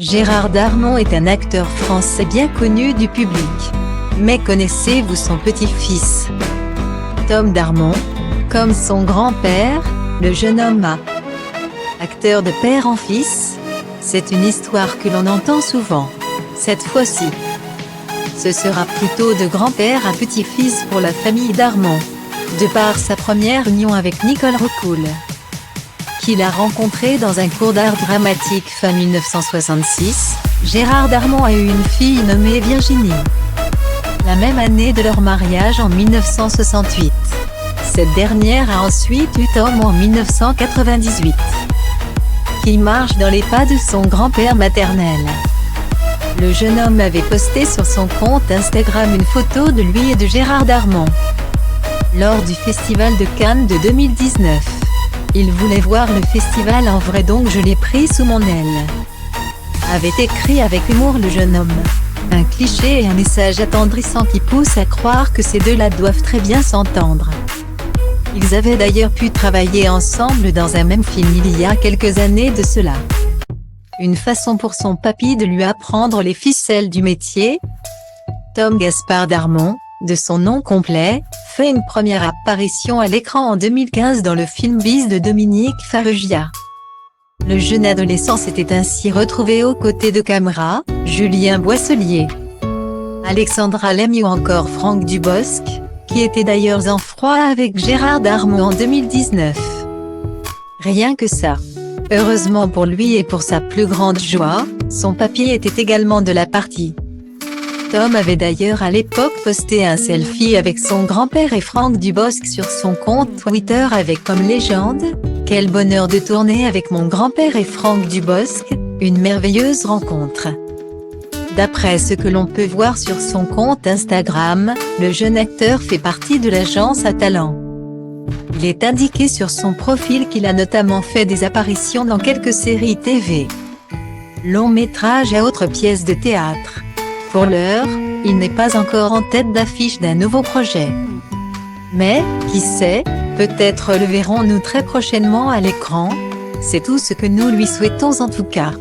Gérard Darmon est un acteur français bien connu du public. Mais connaissez-vous son petit-fils, Tom Darmon, comme son grand-père, le jeune homme A. Acteur de père en fils, c'est une histoire que l'on entend souvent. Cette fois-ci, ce sera plutôt de grand-père à petit-fils pour la famille Darmon, de par sa première union avec Nicole Rocoul, qu'il a rencontrée dans un cours d'art dramatique fin 1966. Gérard Darmon a eu une fille nommée Virginie, la même année de leur mariage en 1968. Cette dernière a ensuite eu Tom en 1998, qui marche dans les pas de son grand-père maternel. Le jeune homme avait posté sur son compte Instagram une photo de lui et de Gérard Darmon lors du Festival de Cannes de 2019. Il voulait voir le festival en vrai, donc je l'ai pris sous mon aile, avait écrit avec humour le jeune homme. Un cliché et un message attendrissant qui pousse à croire que ces deux-là doivent très bien s'entendre. Ils avaient d'ailleurs pu travailler ensemble dans un même film il y a quelques années de cela. Une façon pour son papy de lui apprendre les ficelles du métier. Tom Gaspard Darmon, de son nom complet, fait une première apparition à l'écran en 2015 dans le film Bis de Dominique Farrugia. Le jeune adolescent s'était ainsi retrouvé aux côtés de Camera, Julien Boisselier, Alexandra Lamy ou encore Franck Dubosc, qui était d'ailleurs en froid avec Gérard Darmon en 2019. Rien que ça. Heureusement pour lui et pour sa plus grande joie, son papy était également de la partie. Tom avait d'ailleurs à l'époque posté un selfie avec son grand-père et Franck Dubosc sur son compte Twitter avec comme légende « Quel bonheur de tourner avec mon grand-père et Franck Dubosc, une merveilleuse rencontre ». D'après ce que l'on peut voir sur son compte Instagram, le jeune acteur fait partie de l'agence à talent. Il est indiqué sur son profil qu'il a notamment fait des apparitions dans quelques séries TV, longs métrages et autres pièces de théâtre. Pour l'heure, il n'est pas encore en tête d'affiche d'un nouveau projet. Mais, qui sait, peut-être le verrons-nous très prochainement à l'écran. C'est tout ce que nous lui souhaitons en tout cas.